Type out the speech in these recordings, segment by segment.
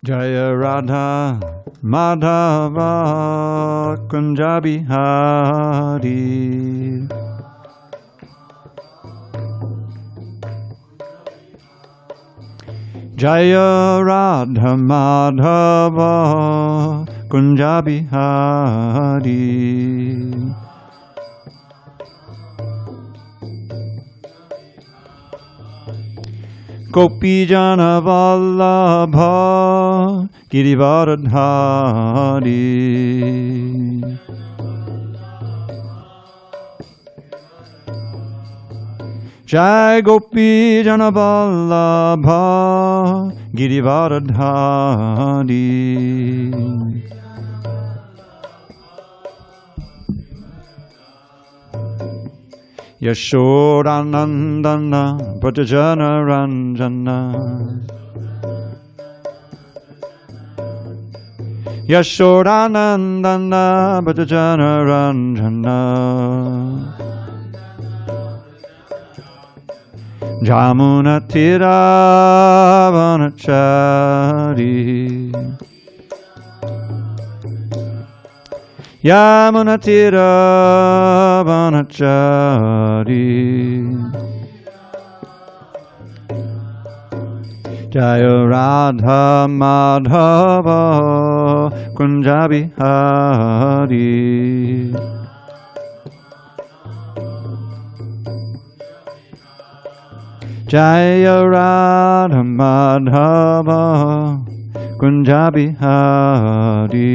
Jaya Radha Madhava Kunja Bihari. Jaya Radha Madhava Kunja Bihari. Gopi Jana Vallabha Girivaradhari. Jai Gopi Jana Vallabha Girivaradhari. Yashodanandana Bhajana Ranjana. Yashodanandana Bhajana Ranjana. Jamuna Tiravanachari. Yamuna Tiravanachari. Jaya Radha Madhava Kunja Bihari. Jaya Radha Madhava Kunja Bihari.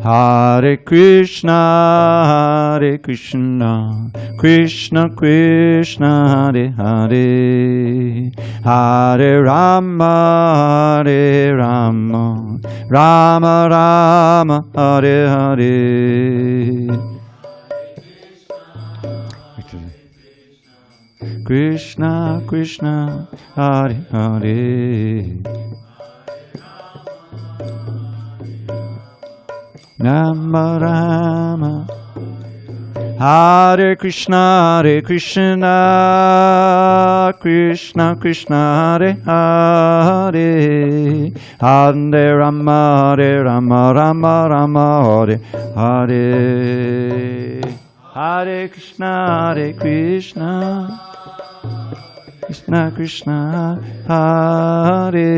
Hare Krishna, Hare Krishna, Krishna Krishna, Hare Hare, Hare Rama, Hare Rama, Rama Rama, Hare Hare. Krishna Krishna, Hare Hare. Rama Rama. Hare Krishna, Krishna Krishna, Hare Hare, Hare Rama, Rama Rama, Hare Hare. Hare Krishna, Krishna Krishna, Hare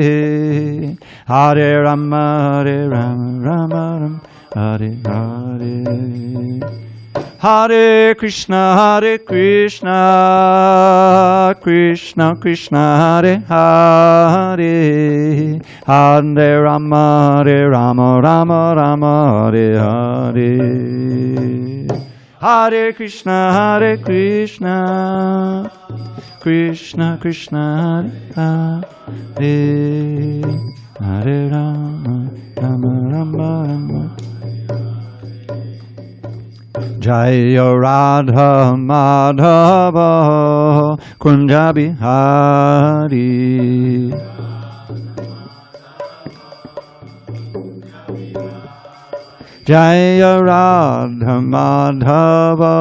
Hare Rama, Rama Rama, Hare Hare. Hare Krishna, Krishna Krishna, Hare Hare, Hare Rama, Rama Rama, Hare Hare. Hare Krishna, Krishna Krishna, Hare Hare, Hare Rama, Rama Rama. Jaya Radha Madhava Kunja Bihari. Jaya Radha Madhava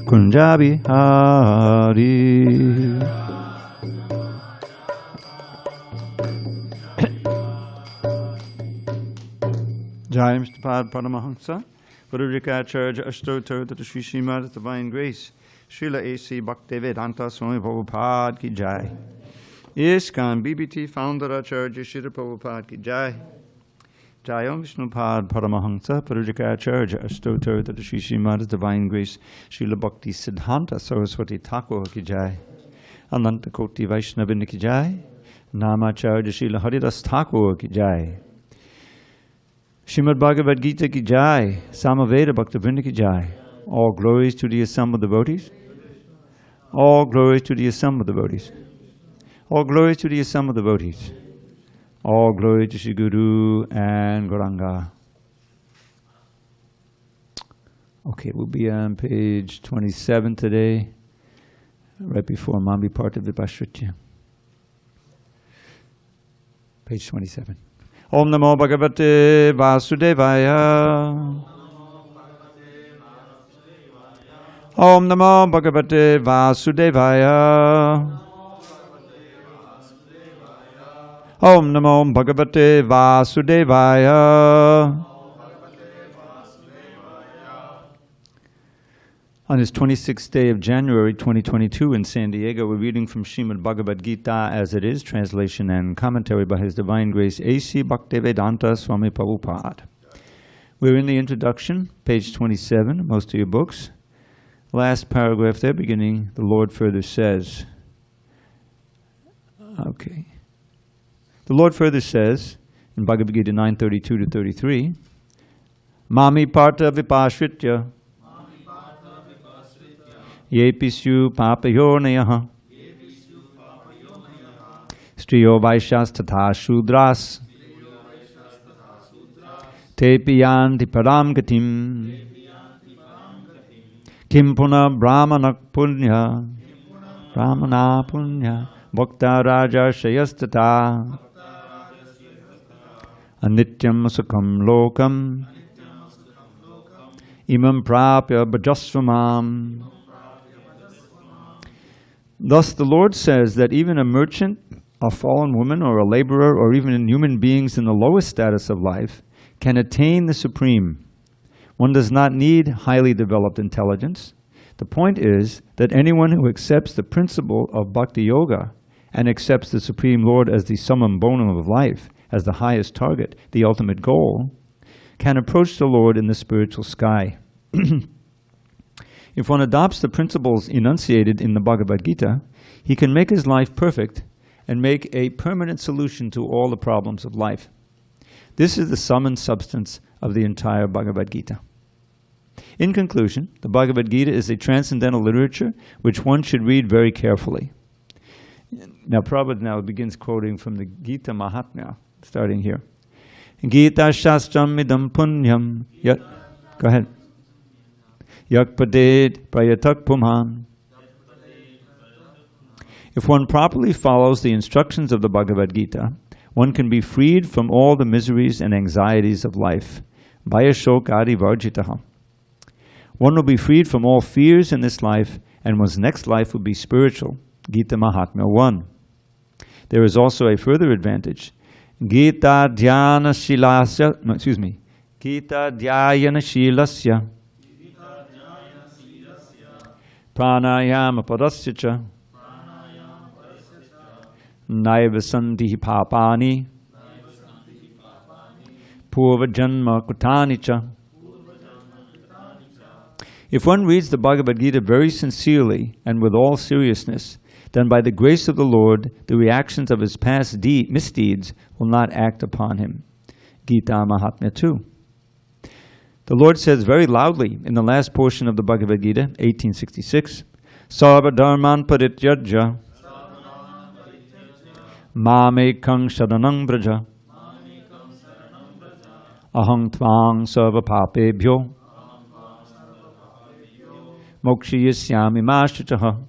Kunja Bihari. Jai Mr. Pad Paramahansa, Kuruksetra Ashtotar to the Srimad Divine Grace, Srila A.C. Bhakti-Vedanta Swami Prabhupada ki Jai. ISKCON BBT Founder Acharya Srila Prabhupada ki Jai. Jai Om Vishnupad Paramahansa, Kuruksetra Ashtotar to the Srimad Divine Grace, Srila Bhakti Siddhanta Saraswati Thakur ki Jai. Ananta Koti Vaishnavinda ki Jai. Namacharya Srila Haridas Thakur ki Jai. Srimad Bhagavad Gita ki Jai, Samaveda Bhaktivinoda ki Jai. All glories to the assembled devotees. All glories to the assembled devotees. All glories to the assembled devotees. All glory to Shri Guru and Gauranga. Okay, we'll be on page 27 today, right before Mambi part of the Vipashritya. Page 27. Om Namo Bhagavate Vasudevaya. Om Namo Bhagavate Vasudevaya. Om Namo Bhagavate Vasudevaya. On this 26th day of January 2022 in San Diego, we're reading from Srimad Bhagavad Gita as it is, translation and commentary by His Divine Grace A.C. Bhakti-Vedanta Swami Prabhupada. We're in the introduction, page 27, most of your books. Last paragraph there, beginning, the Lord further says. Okay. The Lord further says, in Bhagavad Gita 9:32-33, Mami parta vipashritya yepisyu papayonayaha striyo vaishas tatha shudras tepiyanti param gatim kim puna brahmana punya bhakta raja shayastata anityam sukham lokam imam prapya bhajasvamam. Thus the Lord says that even a merchant, a fallen woman, or a laborer, or even human beings in the lowest status of life can attain the Supreme. One does not need highly developed intelligence. The point is that anyone who accepts the principle of bhakti-yoga and accepts the Supreme Lord as the summum bonum of life, as the highest target, the ultimate goal, can approach the Lord in the spiritual sky. If one adopts the principles enunciated in the Bhagavad Gita, he can make his life perfect and make a permanent solution to all the problems of life. This is the sum and substance of the entire Bhagavad Gita. In conclusion, the Bhagavad Gita is a transcendental literature which one should read very carefully. Now Prabhupada now begins quoting from the Gita Mahatmya, starting here. Gita Shastram Idam Punyam Yat. Go ahead. Yakpaded Prayatak Puman. If one properly follows the instructions of the Bhagavad Gita, one can be freed from all the miseries and anxieties of life. Vayashok Adi Varjitaha. One will be freed from all fears in this life, and one's next life will be spiritual. Gita Mahatmya 1. There is also a further advantage. Gita Dhyana Shilasya, Gita Dhyayana Shilasya Pranayama Parasya Naiva Sandhi Papani Purva Janma Kutanicha. If one reads the Bhagavad Gita very sincerely and with all seriousness, then by the grace of the Lord, the reactions of his past misdeeds will not act upon him. Gita Mahatmya 2. The Lord says very loudly in the last portion of the Bhagavad Gita, 1866, Sarva Dharman Parityajya Mamekang Sharanang Braja Aham Tvang Sarva Papebhyo Mokshiyasyami Mashtaha.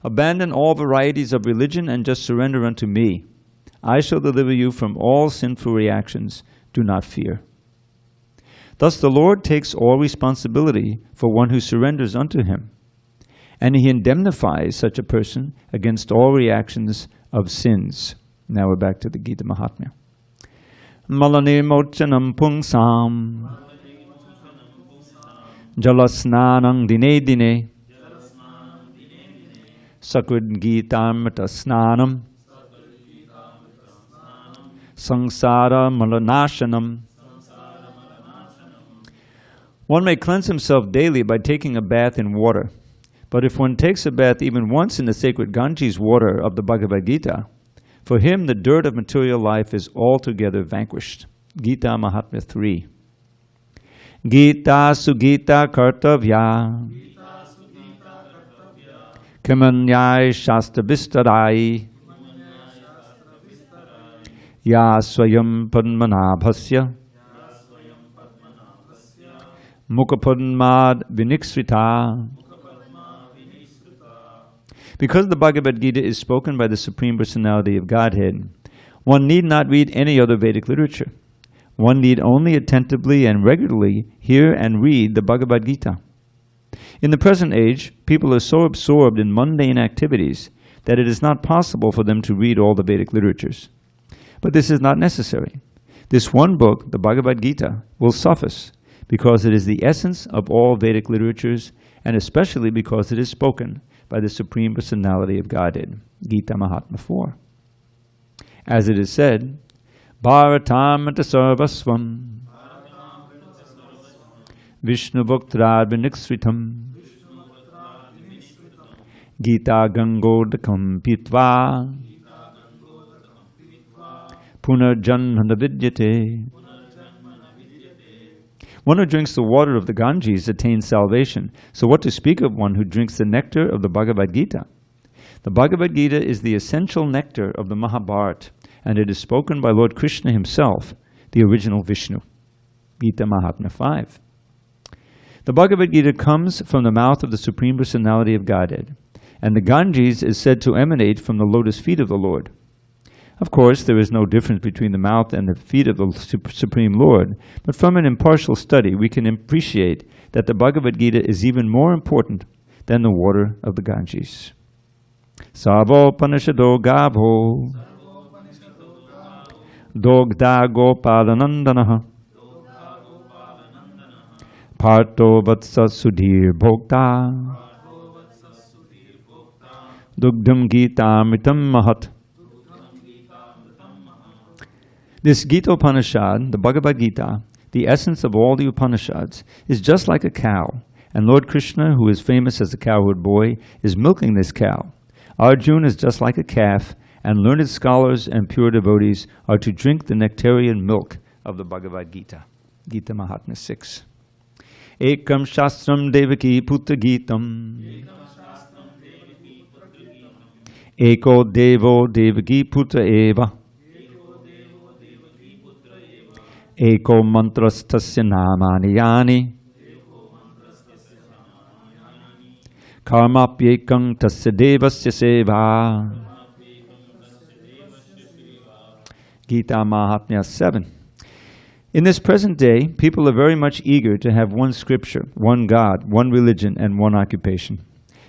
Abandon all varieties of religion and just surrender unto me. I shall deliver you from all sinful reactions. Do not fear. Thus the Lord takes all responsibility for one who surrenders unto him, and he indemnifies such a person against all reactions of sins. Now we're back to the Gita Mahatmya. Malane mochanam pungsam jalasnanam dine dine Sakrid Gitamrita Snanam Sangsara Malanashanam. One may cleanse himself daily by taking a bath in water. But if one takes a bath even once in the sacred Ganges water of the Bhagavad Gita, for him the dirt of material life is altogether vanquished. Gita Mahatmya 3. Gita Sugita Kartavya Kimanyai Shastra Vistarai Ya Swayam Padmanabhasya Mukhapadmad Viniksrita. Because the Bhagavad Gita is spoken by the Supreme Personality of Godhead, one need not read any other Vedic literature. One need only attentively and regularly hear and read the Bhagavad Gita. In the present age, people are so absorbed in mundane activities that it is not possible for them to read all the Vedic literatures. But this is not necessary. This one book, the Bhagavad Gita, will suffice because it is the essence of all Vedic literatures, and especially because it is spoken by the Supreme Personality of Godhead, Gita Mahatma 4. As it is said, Bharatamrita sarvasvam Vishnu bhaktrad viniksritam Gita gangodakam pitva punarjanmana vidyate. One who drinks the water of the Ganges attains salvation. So what to speak of one who drinks the nectar of the Bhagavad Gita? The Bhagavad Gita is the essential nectar of the Mahabharata, and it is spoken by Lord Krishna himself, the original Vishnu. Gita Mahatma 5. The Bhagavad Gita comes from the mouth of the Supreme Personality of Godhead, and the Ganges is said to emanate from the lotus feet of the Lord. Of course, there is no difference between the mouth and the feet of the Supreme Lord, but from an impartial study we can appreciate that the Bhagavad Gita is even more important than the water of the Ganges. Sarvopanishado gavo dogda gopalanandanaha parto vatsa sudhir bhokta dugdham gita-amritam mahat. This Gita Upanishad, the Bhagavad Gita, the essence of all the Upanishads, is just like a cow, and Lord Krishna, who is famous as the cowherd boy, is milking this cow. Arjuna is just like a calf, and learned scholars and pure devotees are to drink the nectarian milk of the Bhagavad Gita. Gita Mahatma 6. Ekam Shastram Devaki Putra Gitam Eko Devo Devaki Putra Eva Eko mantrastasya namani yani karmapyekam tasya devasya seva. Gita Mahatmya 7. In this present day, people are very much eager to have one scripture, one God, one religion, and one occupation.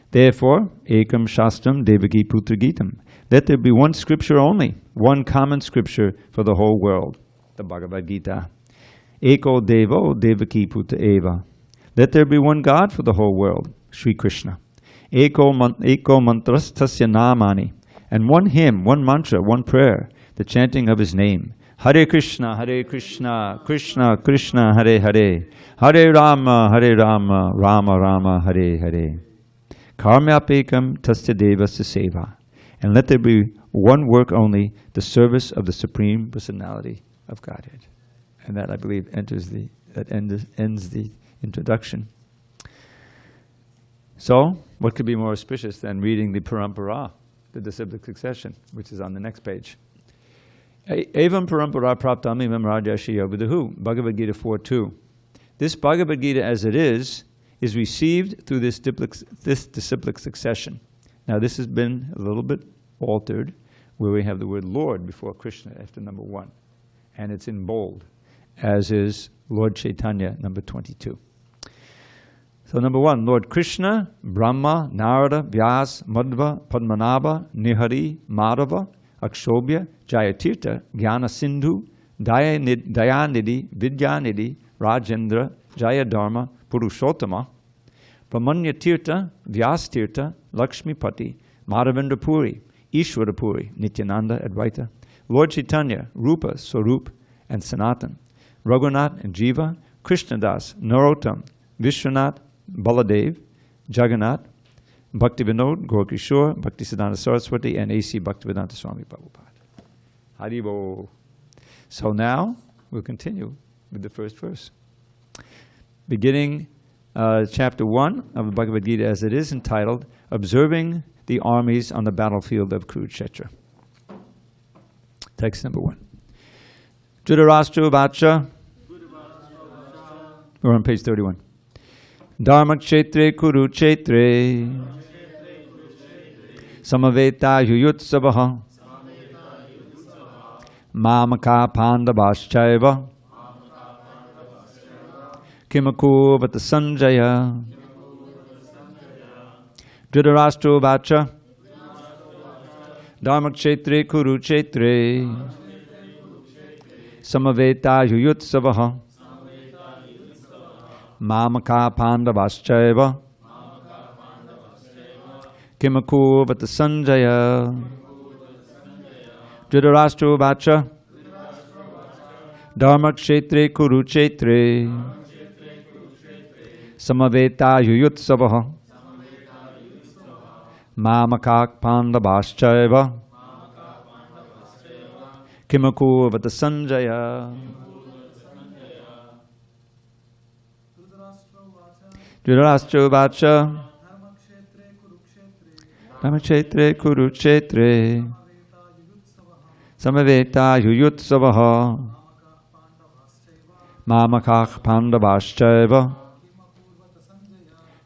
Therefore, ekam shastram devaki putra gitam. Let there be one scripture only, one common scripture for the whole world. The Bhagavad Gita. Eko Devo Devaki Putra Eva. Let there be one God for the whole world, Sri Krishna. Eko mantras tasya namani. And one hymn, one mantra, one prayer, the chanting of his name. Hare Krishna, Krishna Krishna, Hare Hare. Hare Rama, Rama Rama, Hare Hare. Karmyapekam tasya devasya seva. And let there be one work only, the service of the Supreme Personality of Godhead. And that, I believe, ends the introduction. So, what could be more auspicious than reading the Parampara, the disciplic succession, which is on the next page. Evam Parampara Praptam Imam Rajashi Yovidahu, Bhagavad Gita 4.2. This Bhagavad Gita, as it is received through this disciplic succession. Now, this has been a little bit altered, where we have the word Lord before Krishna after number 1. And it's in bold, as is Lord Chaitanya, number 22. So number 1, Lord Krishna, Brahma, Narada, Vyas, Madhva, Padmanabha, Nihari, Madhava, Akshobhya, Jayatirtha, Jnana Sindhu, Dayanidhi, Vidyanidhi, Rajendra, Jayadharma, Purushottama, Brahmanya Tirtha, Vyas Tirtha, Lakshmipati, Madhavendra Puri, Ishvara Puri, Nityananda Advaita, Lord Chaitanya, Rupa, Swarup, and Sanatan, Raghunath and Jiva, Krishnadas, Narottam, Vishwanath, Baladev, Jagannath, Bhaktivinoda, Gaurkishore, Bhaktisiddhanta Saraswati, and A.C. Bhaktivedanta Swami Prabhupada. Haribo. So now we'll continue with the first verse. Beginning chapter 1 of the Bhagavad Gita, as it is entitled, Observing the Armies on the Battlefield of Kuruksetra. Text number 1. Dhritarashtra Vacha. We're on page 31. Dharmakshetre Kurukshetre Samaveta Yuyutsavaha Mamaka Pandavaschaiva Kimakurvata Sanjaya. Dhritarashtra Vacha. Dharmakshetre Kurukshetre. Samaveta Yuyutsavaha. Mamaka Pandavaschaiva. Kimakurvata Sanjaya. Dhritarashtra Vacha. Dharmakshetre Kurukshetre. Samaveta Yuyutsavaha. Mamakak Pandavaschaiva. Kimakurvata Sanjaya. Dhritarashtra Vacha. Dharmakshetre Kurukshetre. Samaveta Yuyutsavaha. Mamakak Pandavaschaiva.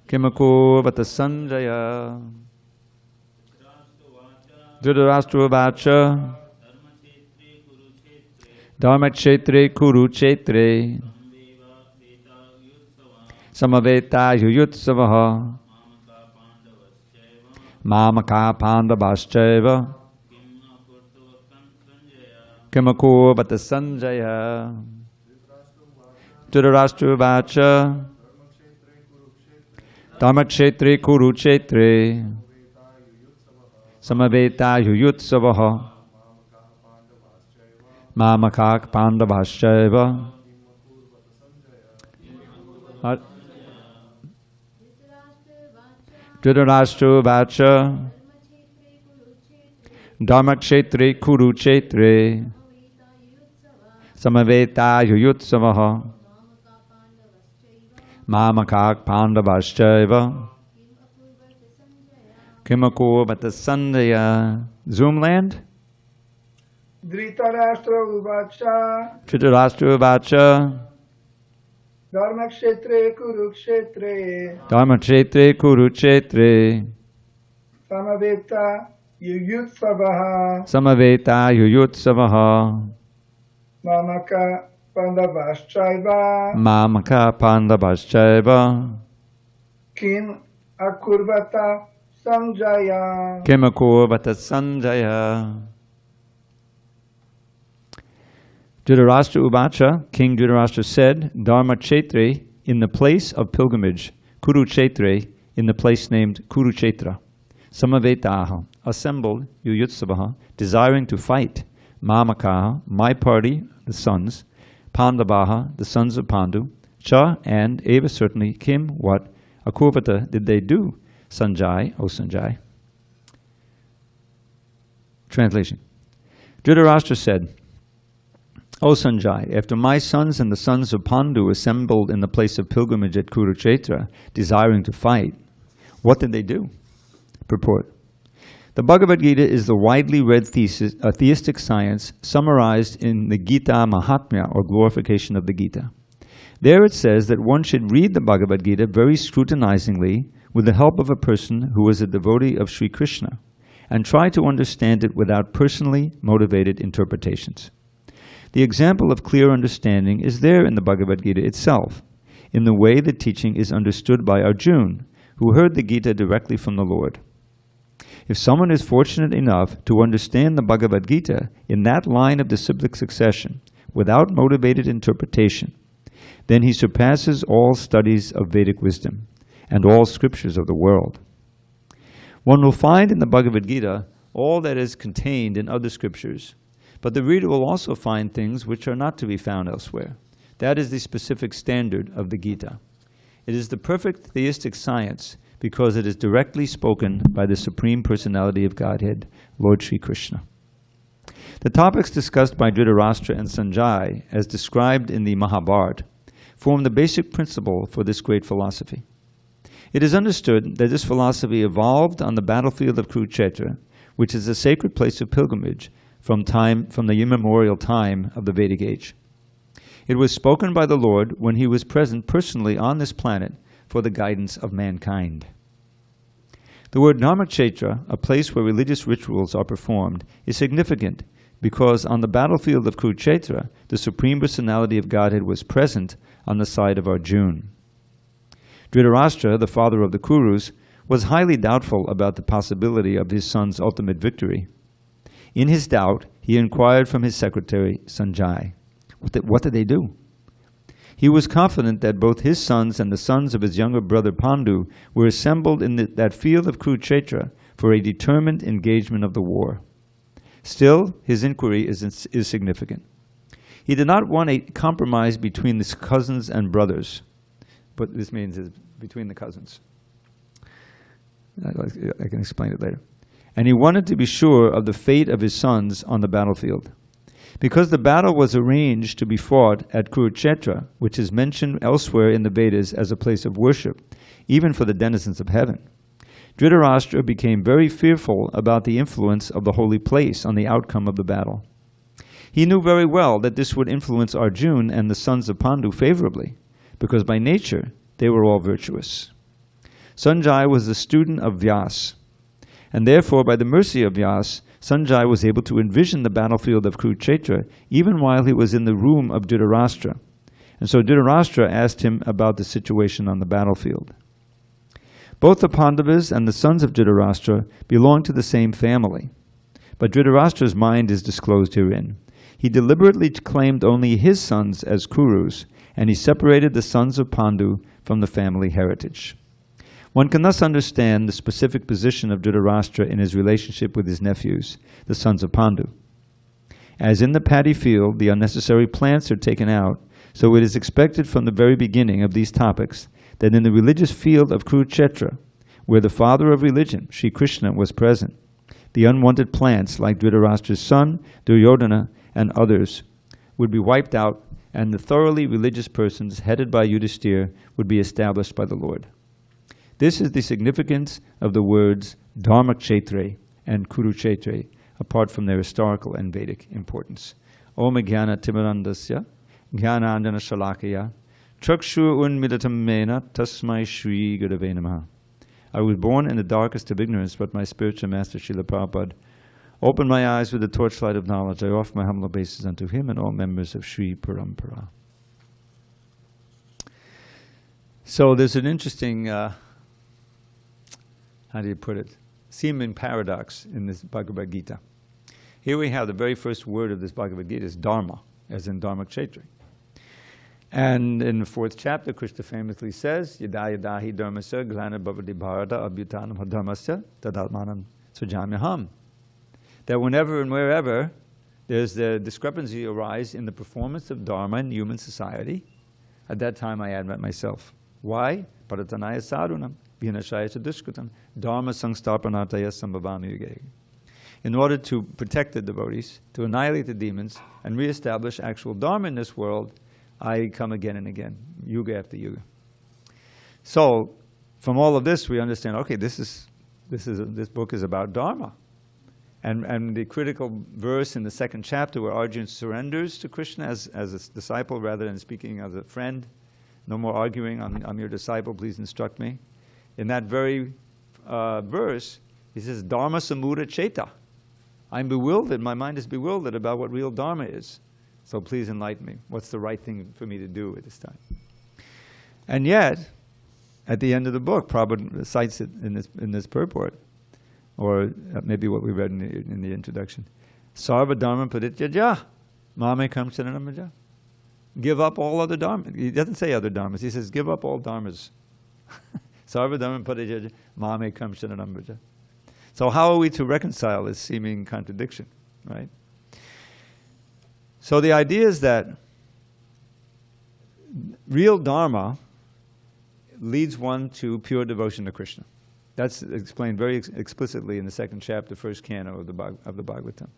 Kimakurvata Sanjaya. Dhritarashtra Vacha. Dharmakshetre Kurukshetre. Samaveta Yuyutsavaha. Mamaka Pandavaschaiva. Kimakurvata Sanjaya. Dhritarashtra Vacha. Dharmakshetre Kurukshetre. Samaveta Yuyutsavaha. Mamakak Pandavaschaiva. Dhritarashtra Vacha. Dharmakshetre Kurukshetre. Samaveta Yuyutsavaha. Mamakak Pandavaschaiva. Kimakurvata Sanjaya. Zoomland. Dhritarashtra Vacha. Dhritarashtra Vacha. Dharmakshetre Kurukshetre. Dharmakshetre Kurukshetre. Samaveta Yuyutsavaha. Samaveta Yuyutsavaha. Mamaka Pandavaschaiva. Mamaka Pandavaschaiva. Kim Akurvata Sanjaya. Kimakurvata Sanjaya. Dhritarashtra Vacha, King Dhritarashtra said, Dharmakshetre in the place of pilgrimage, Kuruksetra in the place named Kuruksetra, Samavetaha, assembled, Yuyutsavaha, desiring to fight, Mamakaha, my party, the sons, Pandavaha, the sons of Pandu, Cha, and Eva certainly, Kim, what, Akurvata did they do, Sanjay, O Sanjay. Translation. Dhritarashtra said, O Sanjay, after my sons and the sons of Pandu assembled in the place of pilgrimage at Kuruksetra, desiring to fight, what did they do? Purport. The Bhagavad Gita is the widely read theistic science summarized in the Gita Mahatmya, or glorification of the Gita. There it says that one should read the Bhagavad Gita very scrutinizingly with the help of a person who is a devotee of Sri Krishna, and try to understand it without personally motivated interpretations. The example of clear understanding is there in the Bhagavad Gita itself, in the way the teaching is understood by Arjuna, who heard the Gita directly from the Lord. If someone is fortunate enough to understand the Bhagavad Gita in that line of disciplic succession, without motivated interpretation, then he surpasses all studies of Vedic wisdom and all scriptures of the world. One will find in the Bhagavad Gita all that is contained in other scriptures, but the reader will also find things which are not to be found elsewhere. That is the specific standard of the Gita. It is the perfect theistic science because it is directly spoken by the Supreme Personality of Godhead, Lord Sri Krishna. The topics discussed by Dhritarashtra and Sanjay, as described in the Mahabharata, form the basic principle for this great philosophy. It is understood that this philosophy evolved on the battlefield of Kuruksetra, which is a sacred place of pilgrimage from the immemorial time of the Vedic age. It was spoken by the Lord when he was present personally on this planet for the guidance of mankind. The word Dharmakshetra, a place where religious rituals are performed, is significant because on the battlefield of Kuruksetra, the Supreme Personality of Godhead was present on the side of Arjuna. Dhritarashtra, the father of the Kurus, was highly doubtful about the possibility of his son's ultimate victory. In his doubt, he inquired from his secretary, Sanjay. What did they do? He was confident that both his sons and the sons of his younger brother Pandu were assembled in that field of Kuruksetra for a determined engagement of the war. Still, his inquiry is significant. He did not want a compromise between his cousins and brothers. What this means is between the cousins. I can explain it later. And he wanted to be sure of the fate of his sons on the battlefield. Because the battle was arranged to be fought at Kuruksetra, which is mentioned elsewhere in the Vedas as a place of worship, even for the denizens of heaven, Dhritarashtra became very fearful about the influence of the holy place on the outcome of the battle. He knew very well that this would influence Arjuna and the sons of Pandu favorably, because by nature they were all virtuous. Sanjay was a student of Vyas, and therefore by the mercy of Vyas, Sanjay was able to envision the battlefield of Kuruksetra even while he was in the room of Dhritarashtra. And so Dhritarashtra asked him about the situation on the battlefield. Both the Pandavas and the sons of Dhritarashtra belong to the same family, but Dhritarashtra's mind is disclosed herein. He deliberately claimed only his sons as Kurus, and he separated the sons of Pandu from the family heritage. One can thus understand the specific position of Dhritarashtra in his relationship with his nephews, the sons of Pandu. As in the paddy field, the unnecessary plants are taken out, so it is expected from the very beginning of these topics that in the religious field of Kuruksetra, where the father of religion, Sri Krishna, was present, the unwanted plants like Dhritarashtra's son, Duryodhana, and others would be wiped out, and the thoroughly religious persons headed by Yudhishthira would be established by the Lord. This is the significance of the words Dharmakshetre and Kuruksetra, apart from their historical and Vedic importance. Om Jnana Timirandasya, Jnanandjana Shalakaya, Chakshur Unmilatam Mena, Tasmai Shri Gurave Namaha. I was born in the darkest of ignorance, but my spiritual master, Srila Prabhupada, opened my eyes with the torchlight of knowledge. I offer my humble obeisances unto him and all members of Sri Parampara. So there's an interesting, how do you put it, seeming paradox in this Bhagavad Gita. Here we have the very first word of this Bhagavad Gita is Dharma, as in Dharmakshetra. And in the 4th chapter, Krishna famously says, Yada yadahi dharmasya glana bhavati bharata abhyutanam dharmasya tadalmanam sujamyaham. That whenever and wherever there's the discrepancy arise in the performance of Dharma in human society, at that time I admit myself. Why? Paratanaya sadhunam, vinashaya sadhushkutam, dharma sangstarpanataya sambhavami yuge. In order to protect the devotees, to annihilate the demons, and reestablish actual Dharma in this world, I come again and again, yuga after yuga. So, from all of this, we understand, okay, this book is about Dharma. And the critical verse in the 2nd chapter where Arjuna surrenders to Krishna as a disciple rather than speaking as a friend, no more arguing, I'm your disciple, please instruct me. In that very verse, he says, Dharma samura cheta. I'm bewildered, my mind is bewildered about what real Dharma is. So please enlighten me. What's the right thing for me to do at this time? And yet, at the end of the book, Prabhupada cites it in this purport, or maybe what we read in the introduction. Sarva dharma parityaja, mame kamsananamaja. Give up all other dharmas. He doesn't say other dharmas. He says, give up all dharmas. Sarva dharma parityaja, mame kamsananamaja. So how are we to reconcile this seeming contradiction, right? So the idea is that real Dharma leads one to pure devotion to Krishna. That's explained very explicitly in the 2nd chapter, 1st canto of the Bhagavatam.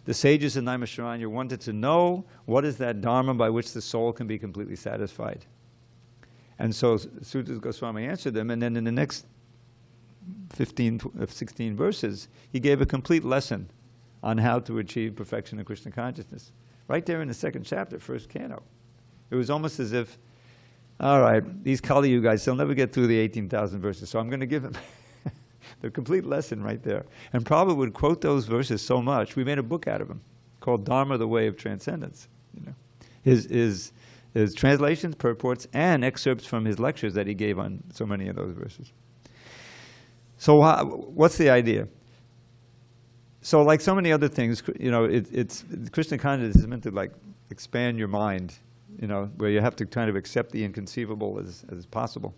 The sages in Naimisharanya wanted to know what is that Dharma by which the soul can be completely satisfied. And so Sutta Goswami answered them, and then in the next 16 verses, he gave a complete lesson on how to achieve perfection of Krishna consciousness. Right there in the 2nd chapter, 1st canto. It was almost as if, all right, these Kali Yuga guys, they'll never get through the 18,000 verses, so I'm going to give them the complete lesson right there. And Prabhupada would quote those verses so much, we made a book out of them called Dharma, the Way of Transcendence. His translations, purports, and excerpts from his lectures that he gave on so many of those verses. So what's the idea? So like so many other things, it's Krishna consciousness is meant to like expand your mind, where you have to kind of accept the inconceivable as possible.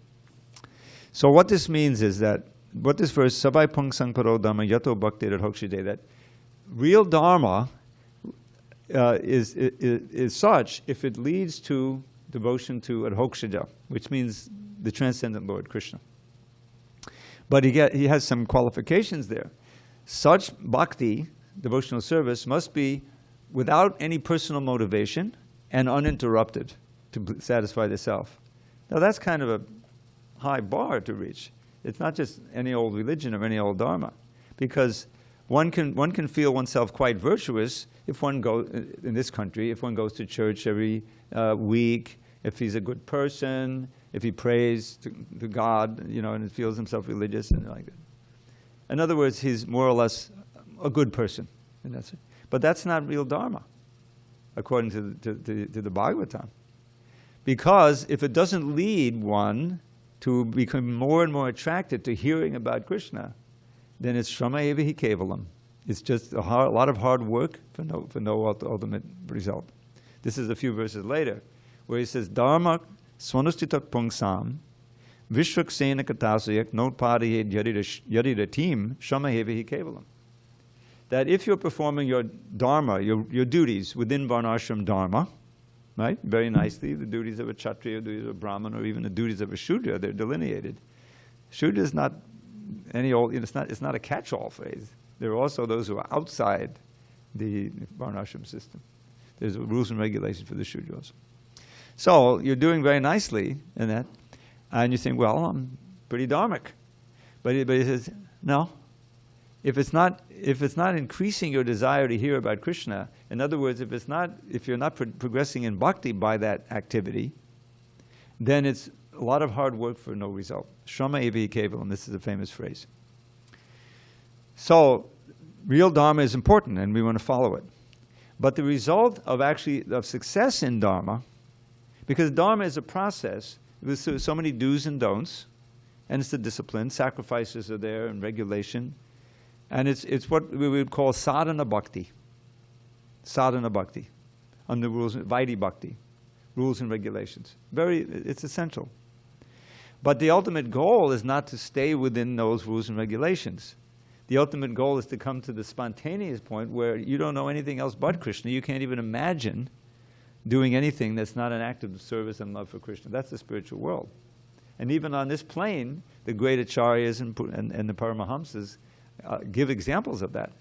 So what this means is that, what this verse, Sabai Pung Sang Paro Dhamma Yato Bhakti Hokshide, that real Dharma is such if it leads to devotion to Adhokshija, which means the transcendent Lord Krishna. But he has some qualifications there. Such bhakti, devotional service, must be without any personal motivation and uninterrupted to satisfy the self. Now that's kind of a high bar to reach. It's not just any old religion or any old dharma, because one can feel oneself quite virtuous if one goes, in this country, if one goes to church every week, if he's a good person, if he prays to God, and feels himself religious and like that. In other words, he's more or less a good person, and that's it. But that's not real dharma, according to the Bhagavatam, because if it doesn't lead one to become more and more attracted to hearing about Krishna, then it's shrama eva hi kevalam. It's just a lot of hard work for no ultimate result. This is a few verses later, where he says, Dharma swanustitat pungsam vishvaksena katasayak notpadiyed yadiratim shrama eva hi kevalam. That if you're performing your dharma, your duties within varnashram dharma, right? Very nicely, the duties of a Kshatriya, the duties of a Brahman, or even the duties of a Shudra, they're delineated. Shudra is not any old, it's not a catch-all phrase. There are also those who are outside the varnashram system. There's rules and regulations for the Shudras. So you're doing very nicely in that, and you think, well, I'm pretty dharmic. But he says, no. If it's not increasing your desire to hear about Krishna, in other words, if you're not progressing in bhakti by that activity, then it's a lot of hard work for no result. Shrama eva hi kevalam, this is a famous phrase. So, real dharma is important, and we want to follow it. But the result of success in dharma, because dharma is a process with so many do's and don'ts, and it's a discipline, sacrifices are there and regulation. And it's what we would call sadhana bhakti. Sadhana bhakti. Under rules, Vaidhi bhakti. Rules and regulations. It's essential. But the ultimate goal is not to stay within those rules and regulations. The ultimate goal is to come to the spontaneous point where you don't know anything else but Krishna. You can't even imagine doing anything that's not an act of service and love for Krishna. That's the spiritual world. And even on this plane, the great acharyas and the paramahamsas give examples of that.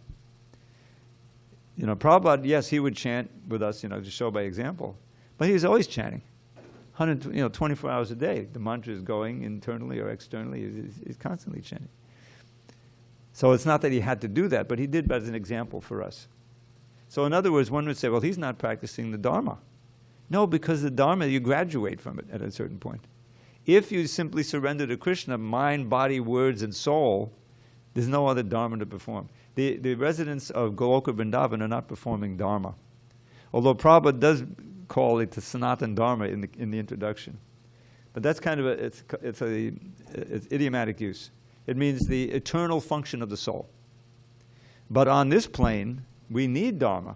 Prabhupada, yes, he would chant with us, to show by example. But he was always chanting. 24 hours a day. The mantra is going internally or externally. He's constantly chanting. So it's not that he had to do that, but he did as an example for us. So in other words, one would say, well, he's not practicing the Dharma. No, because the Dharma, you graduate from it at a certain point. If you simply surrender to Krishna, mind, body, words, and soul, there's no other Dharma to perform. The residents of Goloka Vrindavan are not performing Dharma. Although Prabhupada does call it the Sanatan Dharma in the introduction. But that's kind of it's idiomatic use. It means the eternal function of the soul. But on this plane, we need Dharma.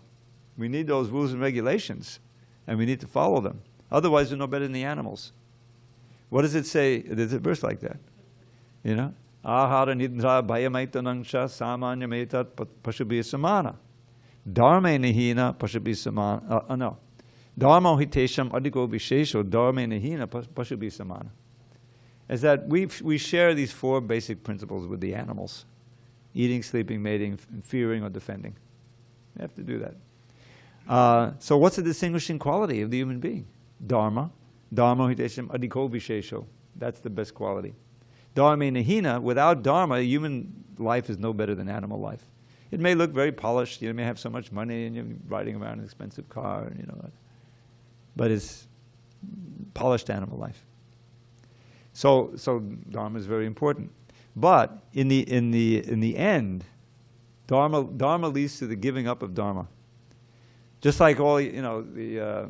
We need those rules and regulations, and we need to follow them. Otherwise, we're no better than the animals. What does it say? There's a verse like that. Ahara nidra bhayamaitanangsha samanyametat pashabhi samana. Dharma nihina pashabhi samana. No. Dharma hitesham adhiko vishesho dharma nihina pashabhi samana. Is that we share these four basic principles with the animals. Eating, sleeping, mating, fearing, or defending. We have to do that. So what's the distinguishing quality of the human being? Dharma. Dharma hitesham adhiko vishesho. That's the best quality. Dharma nihina, without Dharma, human life is no better than animal life. It may look very polished, you may have so much money and you're riding around in an expensive car, but it's polished animal life. So Dharma is very important. But in the end, Dharma leads to the giving up of Dharma. Just like all, the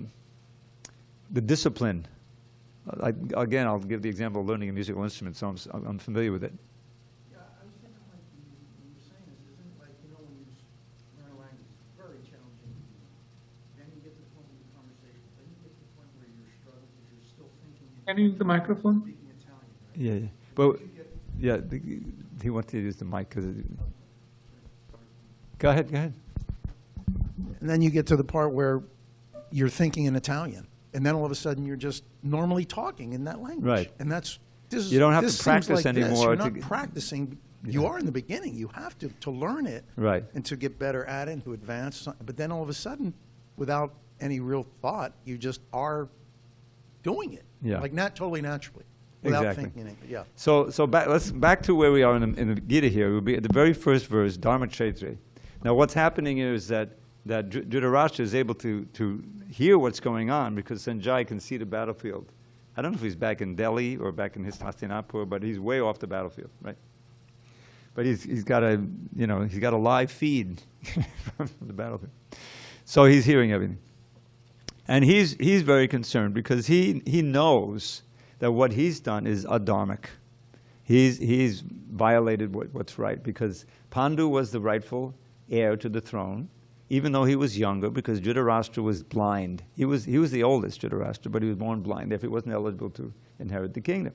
discipline. Again, I'll give the example of learning a musical instrument, so I'm familiar with it. Yeah, I was thinking like when you're saying this, isn't it like, when you learn a language, it's very challenging. Then you get to the point of the conversation, then you get to the point where you're struggling because you're still thinking. Can you use the microphone? Speaking Italian, right? Yeah, yeah. But he wanted to use the mic because. Go ahead. And then you get to the part where you're thinking in Italian. And then all of a sudden you're just normally talking in that language. Right. And You don't have to this practice seems like this. anymore You're to not practicing. You are in the beginning. You have to learn it. Right. And to get better at it and to advance. But then all of a sudden, without any real thought, you just are doing it. Yeah. Like totally naturally. Without Exactly. thinking anything. Yeah. So back to where we are in the Gita here. We'll be at the very first verse, Dharma Kshetra. Now what's happening is that Dhritarashtra is able to hear what's going on because Sanjay can see the battlefield. I don't know if he's back in Delhi or back in Hastinapur, but he's way off the battlefield, right? But he's got a live feed from the battlefield. So he's hearing everything. And he's very concerned because he knows that what he's done is adharmic. He's violated what's right because Pandu was the rightful heir to the throne, even though he was younger, because Dhritarashtra was blind. He was the oldest, Dhritarashtra, but he was born blind. Therefore, he wasn't eligible to inherit the kingdom.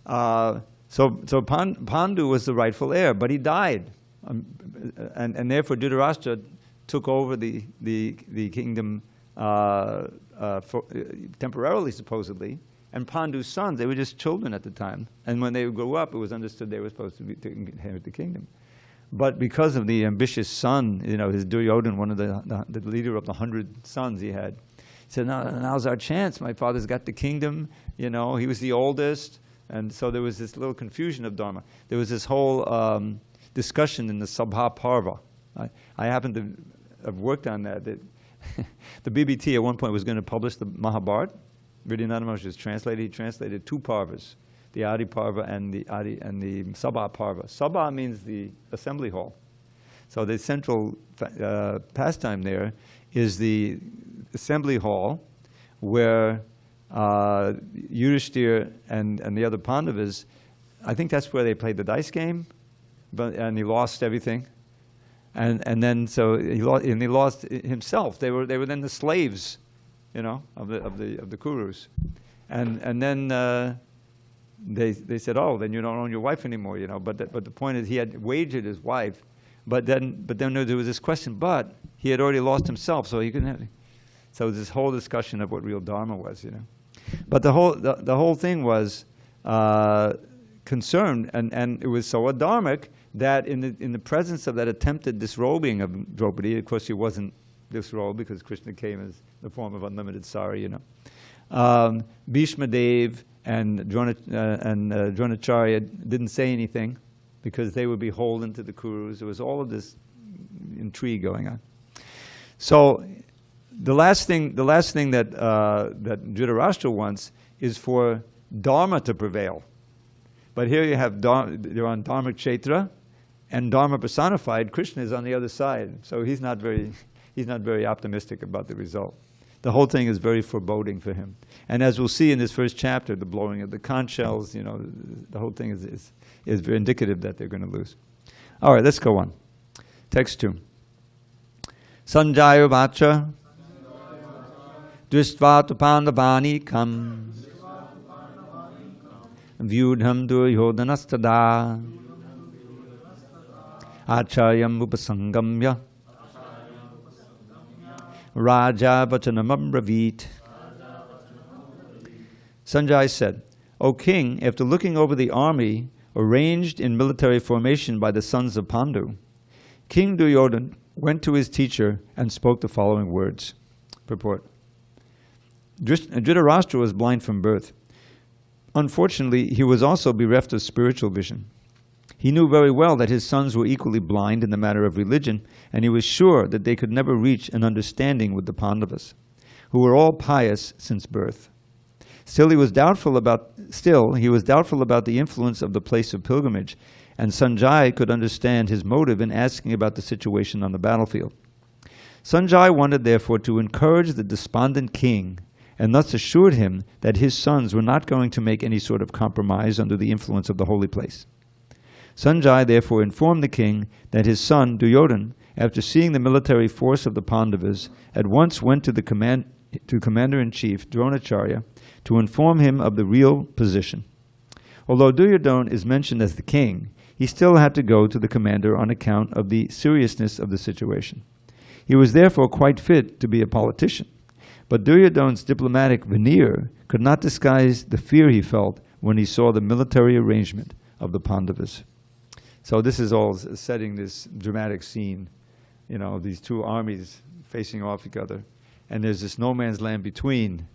So Pandu was the rightful heir, but he died, and therefore Dhritarashtra took over the kingdom temporarily, supposedly. And Pandu's sons, they were just children at the time, and when they grew up, it was understood they were supposed to inherit the kingdom. But because of the ambitious son, his Duryodhana, one of the leader of the 100 sons he had, he said, now's our chance. My father's got the kingdom. He was the oldest. And so there was this little confusion of Dharma. There was this whole discussion in the Sabha Parva. I happen to have worked on that. The BBT at one point was going to publish the Mahabharata. Vidyanatha Maharaj was translated. He translated 2 Parvas, the Adi Parva and the Sabha Parva. Sabha means the assembly hall. So the central pastime there is the assembly hall where Yudhishthira and the other Pandavas, I think that's where they played the dice game, and he lost everything. And then so he lost himself. They were then the slaves, of the Kurus. And then they said, oh, then you don't own your wife anymore, But the point is, he had wagered his wife, but then there was this question. But he had already lost himself, so he couldn't have. So this whole discussion of what real dharma was, But the whole thing was concerned, and it was so adharmic that in the presence of that attempted disrobing of Draupadi, of course, she wasn't disrobed because Krishna came as the form of unlimited sari, Bhishma Dev and Dronacharya didn't say anything because they were beholden to the Kurus. There was all of this intrigue going on. So the last thing that Dhritarashtra wants is for Dharma to prevail. But here you have they're on Dharma Kshetra, and Dharma personified. Krishna is on the other side, so he's not very optimistic about the result. The whole thing is very foreboding for him. And as we'll see in this first chapter, the blowing of the conch shells, the whole thing is very indicative that they're going to lose. All right, let's go on. Text 2. Sanjaya vacha drishtva tu pandavani kam vyudham duryodhanastada acharyam upasangamya Raja vachanam abravit. Sanjay said, O king, after looking over the army arranged in military formation by the sons of Pandu, King Duryodhana went to his teacher and spoke the following words. Purport. Dhritarashtra was blind from birth. Unfortunately, he was also bereft of spiritual vision. He knew very well that his sons were equally blind in the matter of religion, and he was sure that they could never reach an understanding with the Pandavas, who were all pious since birth. Still, he was doubtful about the influence of the place of pilgrimage, and Sanjay could understand his motive in asking about the situation on the battlefield. Sanjaya wanted therefore to encourage the despondent king and thus assured him that his sons were not going to make any sort of compromise under the influence of the holy place. Sanjaya therefore informed the king that his son Duryodhana, after seeing the military force of the Pandavas, at once went to the commander-in-chief Dronacharya to inform him of the real position. Although Duryodhana is mentioned as the king, he still had to go to the commander on account of the seriousness of the situation. He was therefore quite fit to be a politician, but Duryodhana's diplomatic veneer could not disguise the fear he felt when he saw the military arrangement of the Pandavas. So this is all setting this dramatic scene, you know, these two armies facing off each other, and there's this no man's land between.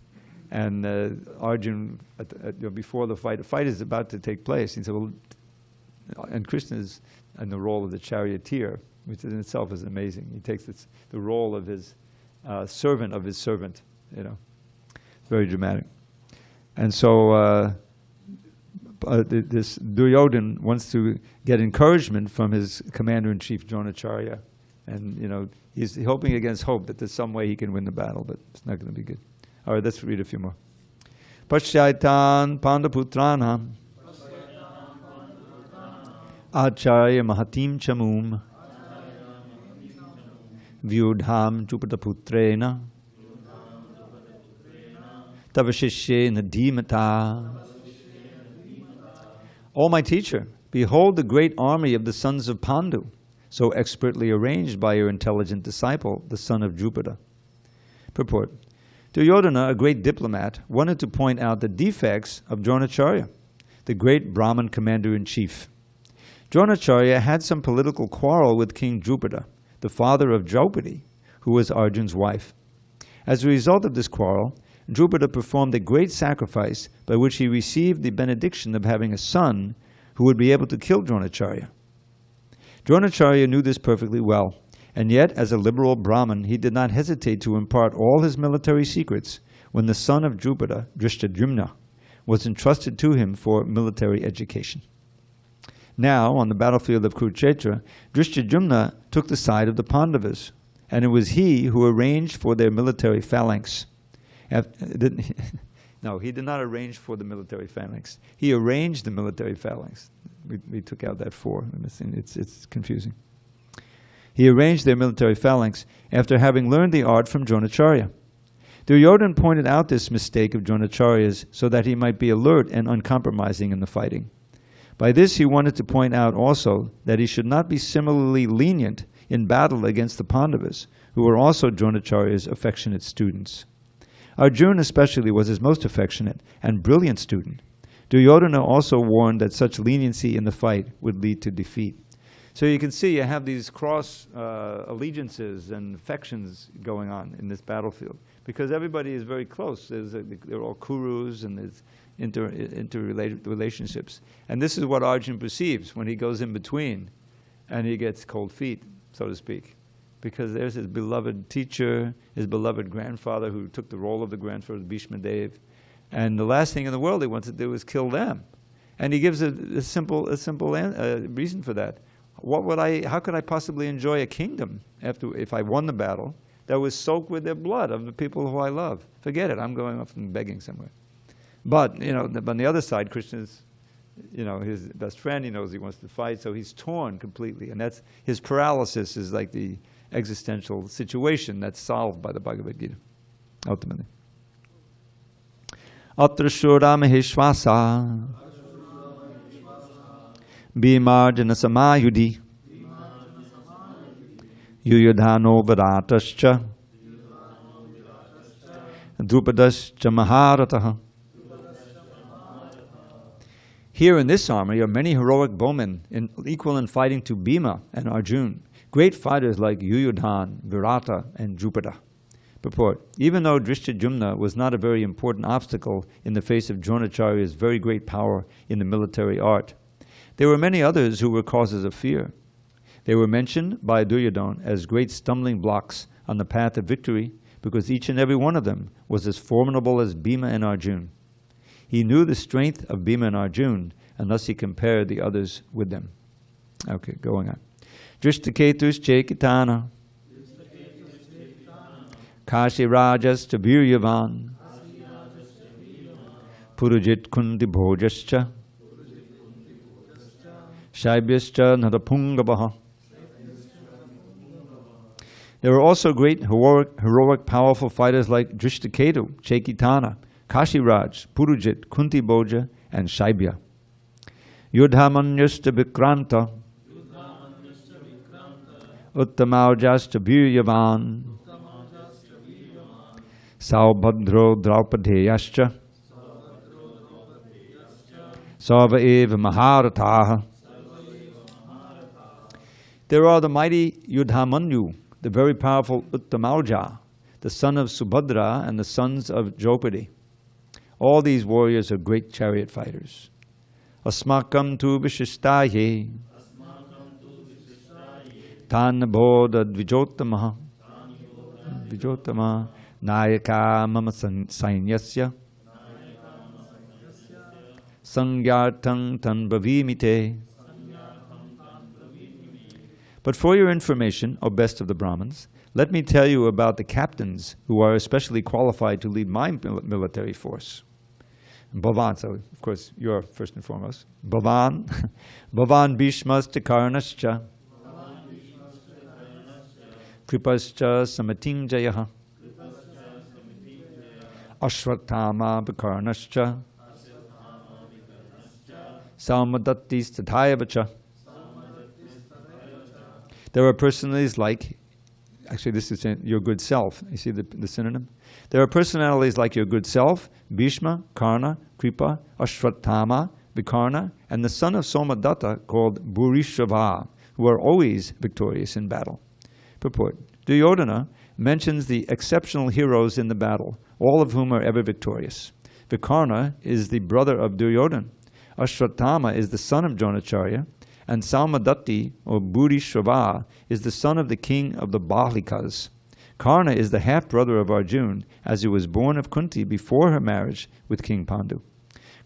And Arjun, before the fight is about to take place. He said, well, and Krishna is in the role of the charioteer, which in itself is amazing. He takes the role of his servant of his servant, you know. Very dramatic. And so this Duryodhana wants to get encouragement from his commander-in-chief Dronacharya. And, you know, he's hoping against hope that there's some way he can win the battle, but it's not going to be good. All right, let's read a few more. Paschaitan Pandaputranam Acharya Mahatim Chamum Vyudham Jupataputrena Tavashishye Nadimata. O my teacher, behold the great army of the sons of Pandu, so expertly arranged by your intelligent disciple, the son of Jupiter. Purport. Duryodhana, a great diplomat, wanted to point out the defects of Dronacharya, the great Brahmin commander-in-chief. Dronacharya had some political quarrel with King Jupiter, the father of Draupadi, who was Arjun's wife. As a result of this quarrel, Jupiter performed a great sacrifice by which he received the benediction of having a son who would be able to kill Dronacharya. Dronacharya knew this perfectly well, and yet, as a liberal Brahmin, he did not hesitate to impart all his military secrets when the son of Jupiter, Drishtadyumna, was entrusted to him for military education. Now, on the battlefield of Kuruksetra, Drishtadyumna took the side of the Pandavas, and it was he who arranged for their military phalanx. No, he did not arrange for the military phalanx. He arranged the military phalanx. We took out that for. It's confusing. He arranged their military phalanx after having learned the art from Dronacharya. Duryodhana pointed out this mistake of Dronacharya's so that he might be alert and uncompromising in the fighting. By this he wanted to point out also that he should not be similarly lenient in battle against the Pandavas, who were also Dronacharya's affectionate students. Arjuna especially was his most affectionate and brilliant student. Duryodhana also warned that such leniency in the fight would lead to defeat. So you can see you have these cross allegiances and affections going on in this battlefield because everybody is very close. They're all Kurus and there's interrelated relationships. And this is what Arjuna perceives when he goes in between and he gets cold feet, so to speak. Because there's his beloved teacher, his beloved grandfather who took the role of the grandfather, Bhishma Dev. And the last thing in the world he wants to do is kill them. And he gives a simple reason for that. How could I possibly enjoy a kingdom if I won the battle that was soaked with their blood of the people who I love? Forget it, I'm going off and begging somewhere. But, you know, on the other side, Krishna's, you know, his best friend, he knows he wants to fight, so he's torn completely. And that's, his paralysis is like the existential situation that's solved by the Bhagavad Gita, ultimately. Atra Shura Maheshwasa Bhimarjana Samayudi Yuyudhano Varatascha Drupadascha Maharataha. Here in this army are many heroic bowmen equal in fighting to Bhima and Arjuna, great fighters like Yuyudhan, Virata, and Drupada. Purport. Even though Drishtadyumna was not a very important obstacle in the face of Dronacharya's very great power in the military art, there were many others who were causes of fear. They were mentioned by Duryodhana as great stumbling blocks on the path of victory because each and every one of them was as formidable as Bhima and Arjuna. He knew the strength of Bhima and Arjuna, and thus he compared the others with them. Okay, going on. Drishtaketus Chekitana Kashi Rajascha Viryavan, Purujit Kunti Bhojascha, Shaibhyascha Nadapungabaha. There were also great heroic, powerful fighters like Drishtaketu, Chaitanya, Kashiraj, Purujit, Kunti Bhoja, and Shaibhya. Yudhamanyasta Vikranta, Uttamaujasta Viryavan, Saubhadro Draupadeyascha, Sarva Eva Maharataha. There are the mighty Yudhamanyu, the very powerful Uttamauja, the son of Subhadra and the sons of Draupadi. All these warriors are great chariot fighters. Asmakam tu vishistaye, Tan bodha dvijotamaha, Nayaka mama sainyasya, Sangyartang tan bhavimite. But for your information, O best of the Brahmins, let me tell you about the captains who are especially qualified to lead my military force. Bhavan, so of course you're first and foremost. Bhavan, Bhavan Bhishmascha Karnascha, Kripascha Samatinjayaha, Ashwatthama Vikarnascha, Saumadattis Tathayavacha. There are personalities like, actually this is your good self. You see the synonym? There are personalities like your good self, Bhishma, Karna, Kripa, Ashwatthama, Vikarna, and the son of Somadatta called Bhurishrava, who are always victorious in battle. Purport. Duryodhana mentions the exceptional heroes in the battle, all of whom are ever victorious. Vikarna is the brother of Duryodhana. Ashwatthama is the son of Dronacharya, and Saumadatti, or Bhurishrava, is the son of the king of the Bahlikas. Karna is the half-brother of Arjuna, as he was born of Kunti before her marriage with King Pandu.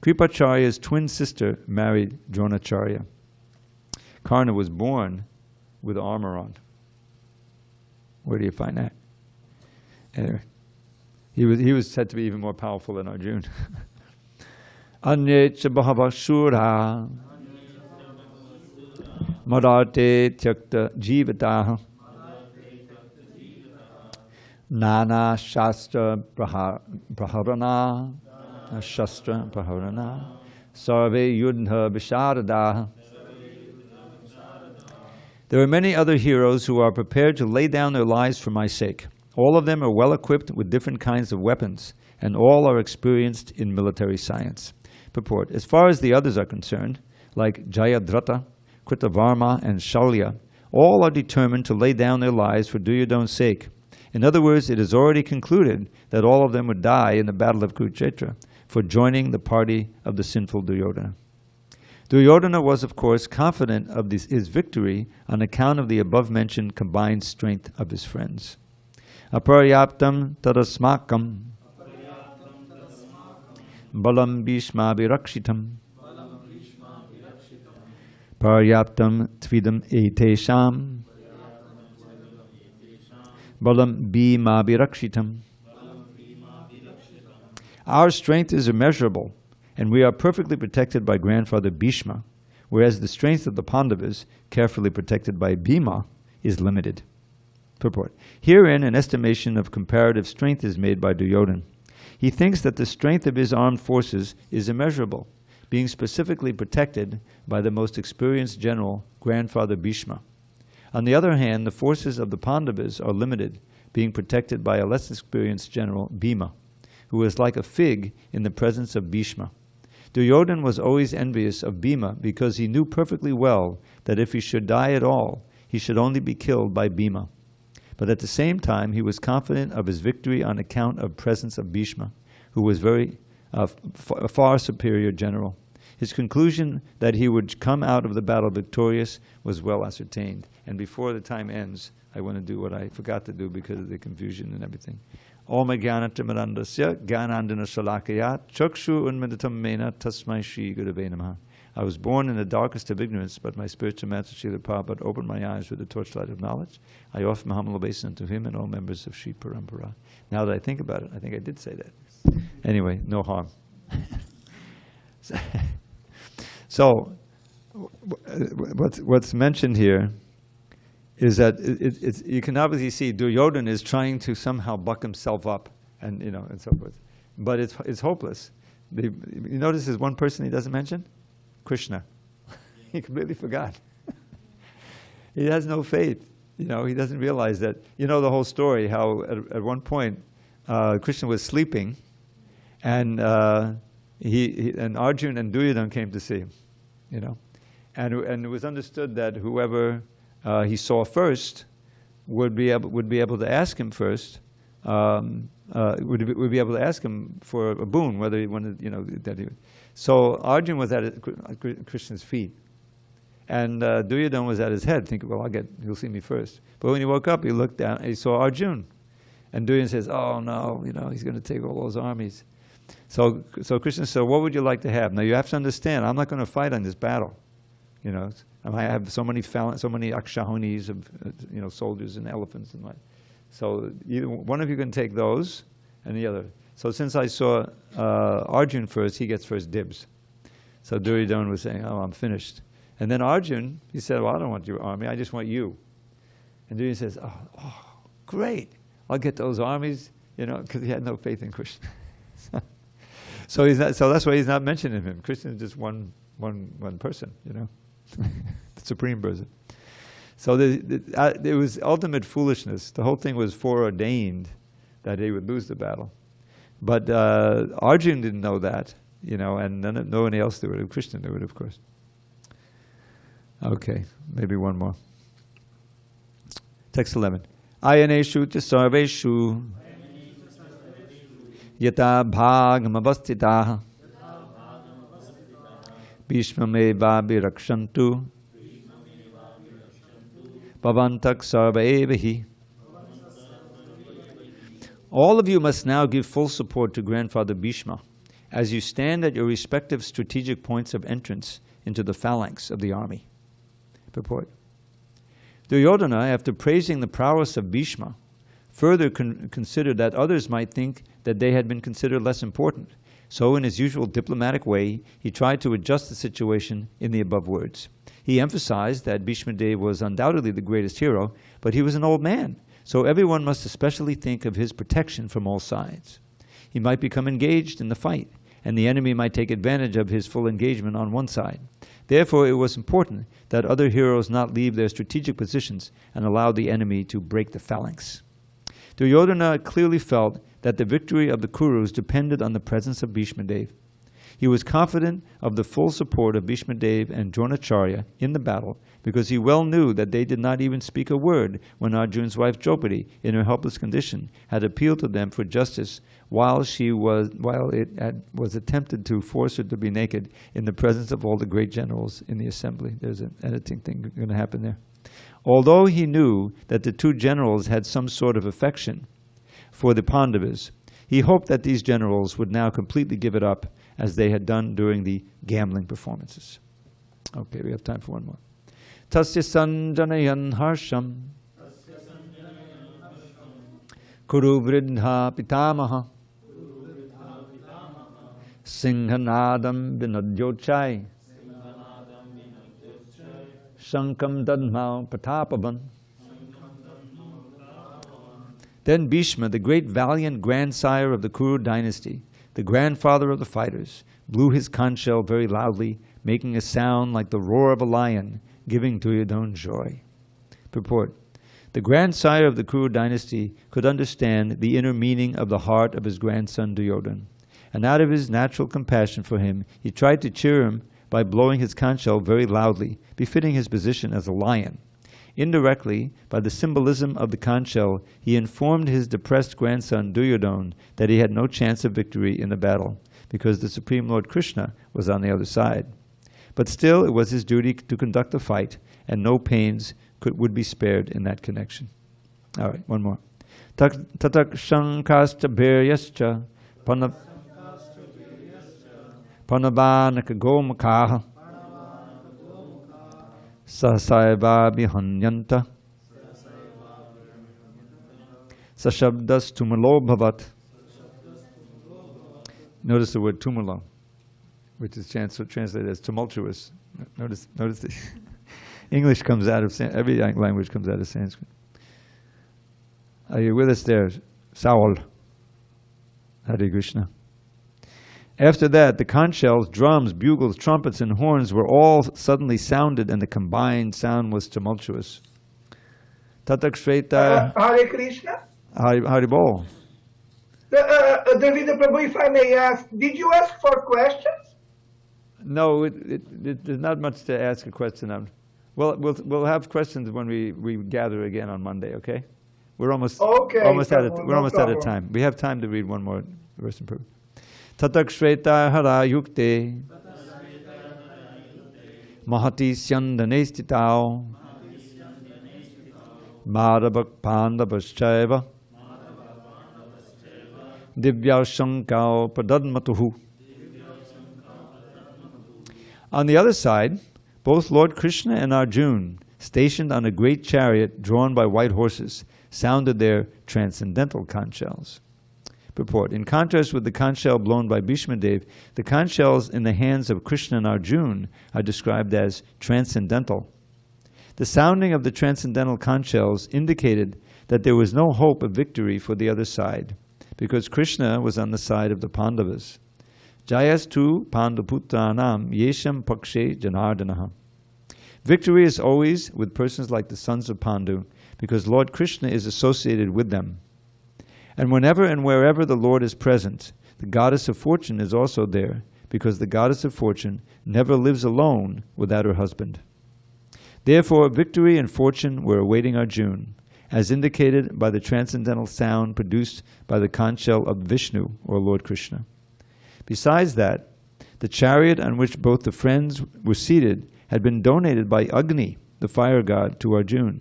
Kripacharya's twin sister married Dronacharya. Karna was born with armor on. Where do you find that? Anyway, he was said to be even more powerful than Arjuna. Anyecha bahava shura madarte tyakta jivataha nana shastra praharana sarve yudha visharadaha. There are many other heroes who are prepared to lay down their lives for my sake. All of them are well equipped with different kinds of weapons, and all are experienced in military science. Purport. As far as the others are concerned, like Jayadratha, Kritavarma, and Shalya, all are determined to lay down their lives for Duryodhana's sake. In other words, it is already concluded that all of them would die in the battle of Kuruksetra for joining the party of the sinful Duryodhana. Duryodhana was, of course, confident of his victory on account of the above-mentioned combined strength of his friends. Aparyaptam tadasmakam balam bhishma virakshitam paryaptam tvidam etesham balam bhima virakshitam. Our strength is immeasurable, and we are perfectly protected by grandfather Bhishma, whereas the strength of the Pandavas, carefully protected by Bhima, is limited. Purport. Herein, an estimation of comparative strength is made by Duryodhana. He thinks that the strength of his armed forces is immeasurable, being specifically protected by the most experienced general, grandfather Bhishma. On the other hand, the forces of the Pandavas are limited, being protected by a less experienced general, Bhima, who is like a fig in the presence of Bhishma. Duryodhana was always envious of Bhima because he knew perfectly well that if he should die at all, he should only be killed by Bhima. But at the same time, he was confident of his victory on account of presence of Bhishma, who was a far superior general. His conclusion that he would come out of the battle victorious was well ascertained. And before the time ends, I want to do what I forgot to do because of the confusion and everything. Om Jnanatimirandasya Jnanandana Shalakaya Chakshu Unmeditam Mena Tasmai Shri Gurave Namaha. I was born in the darkest of ignorance, but my spiritual master Srila Prabhupada opened my eyes with the torchlight of knowledge. I offer my humble obeisance to him and all members of Sri Parampara. Now that I think about it, I think I did say that. Anyway, no harm. So, what's mentioned here is that you can obviously see Duryodhana is trying to somehow buck himself up, and and so forth, but it's hopeless. You notice there's one person he doesn't mention, Krishna. He completely forgot. He has no faith. He doesn't realize that. The whole story. How at one point Krishna was sleeping, and and Arjuna and Duryodhana came to see him. And it was understood that whoever he saw first would be able to ask him first. Would be able to ask him for a boon, whether he wanted, that he. So Arjuna was at Krishna's feet, and Duryodhana was at his head, thinking, "Well, he'll see me first." But when he woke up, he looked down and he saw Arjuna, and Duryodhana says, "Oh no, he's going to take all those armies." So Krishna said, "What would you like to have?" Now you have to understand, I'm not going to fight on this battle. I have so many akshahonis of soldiers and elephants and like. So one of you can take those, and the other. So since I saw Arjuna first, he gets first dibs. So Duryodhana was saying, "Oh, I'm finished." And then Arjuna, he said, "Well, I don't want your army. I just want you." And Duryodhana says, "Oh, great! I'll get those armies." Because he had no faith in Krishna. So he's not. So that's why he's not mentioning him. Krishna is just one person. The supreme person. So it was ultimate foolishness. The whole thing was foreordained that he would lose the battle. But Arjuna didn't know that, and no one else knew it. Krishna knew it, of course. Okay, maybe one more. Text 11. Ayaneshu te sarveshu yata bhagamavastitaha bhishmameva virakshantu bhavantak sarvaevahi. All of you must now give full support to Grandfather Bhishma as you stand at your respective strategic points of entrance into the phalanx of the army. Purport. Duryodhana, after praising the prowess of Bhishma, further considered that others might think that they had been considered less important. So in his usual diplomatic way, he tried to adjust the situation in the above words. He emphasized that Bhishma Dev was undoubtedly the greatest hero, but he was an old man, so everyone must especially think of his protection from all sides. He might become engaged in the fight, and the enemy might take advantage of his full engagement on one side. Therefore, it was important that other heroes not leave their strategic positions and allow the enemy to break the phalanx. Duryodhana clearly felt that the victory of the Kurus depended on the presence of Bhishma Dev. He was confident of the full support of Bhishma Dev and Dronacharya in the battle because he well knew that they did not even speak a word when Arjuna's wife Draupadi, in her helpless condition, had appealed to them for justice while it was attempted to force her to be naked in the presence of all the great generals in the assembly. There's an editing thing going to happen there. Although he knew that the two generals had some sort of affection for the Pandavas, he hoped that these generals would now completely give it up as they had done during the gambling performances. Okay, we have time for one more. Tasya sanjanayan harsham kuru vridha pitamaha singhanadam vinadyochai shankam dadmau patapavan. Then Bhishma, the great valiant grandsire of the Kuru dynasty, the grandfather of the fighters, blew his conch shell very loudly, making a sound like the roar of a lion, giving Duryodhana joy. Purport. The grandsire of the Kuru dynasty could understand the inner meaning of the heart of his grandson Duryodhana, and out of his natural compassion for him, he tried to cheer him by blowing his conch shell very loudly, befitting his position as a lion. Indirectly, by the symbolism of the conch shell, he informed his depressed grandson Duryodhana that he had no chance of victory in the battle, because the Supreme Lord Krishna was on the other side. But still, it was his duty to conduct the fight, and no pains would be spared in that connection. All right, one more. Tatak shankasta bhiryascha panabanaka gomakaha Sasaiva bihanyanta. Sashabdas tumulo bhavat. Notice the word tumulo, which is translated as tumultuous. Notice the English comes out of every language comes out of Sanskrit. Are you with us there, Saul? Hare Krishna. After that, the conch shells, drums, bugles, trumpets, and horns were all suddenly sounded, and the combined sound was tumultuous. Tatak Shveta. Hare Krishna. Hari Bol. Dravida Prabhu, if I may ask, did you ask for questions? No, there's not much to ask a question on. Well, we'll have questions when we gather again on Monday. Okay, we're almost out of time. We have time to read one more verse in prayer. Tatak Shveta Hara Yukte Mahati Syandane Stitao Madhavak Pandavaschaiva Divyashankao Padadmatuhu. On the other side, both Lord Krishna and Arjuna, stationed on a great chariot drawn by white horses, sounded their transcendental conch shells. Purport. In contrast with the conch shell blown by Bhishma Dev, the conch shells in the hands of Krishna and Arjuna are described as transcendental. The sounding of the transcendental conch shells indicated that there was no hope of victory for the other side, because Krishna was on the side of the Pandavas. Jayastu Pandaputranam Yesham Pakshe Janardanaha. Victory is always with persons like the sons of Pandu, because Lord Krishna is associated with them. And whenever and wherever the Lord is present, the goddess of fortune is also there, because the goddess of fortune never lives alone without her husband. Therefore, victory and fortune were awaiting Arjuna, as indicated by the transcendental sound produced by the conch shell of Vishnu, or Lord Krishna. Besides that, the chariot on which both the friends were seated had been donated by Agni, the fire god, to Arjuna.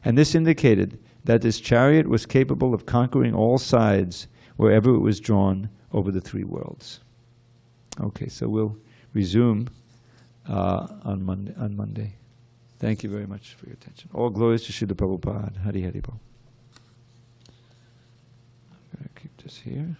And this indicated that this chariot was capable of conquering all sides wherever it was drawn over the three worlds. Okay, so we'll resume on Monday. Thank you very much for your attention. All glories to Srila Prabhupada. Hari Hari Bol. I'm going to keep this here.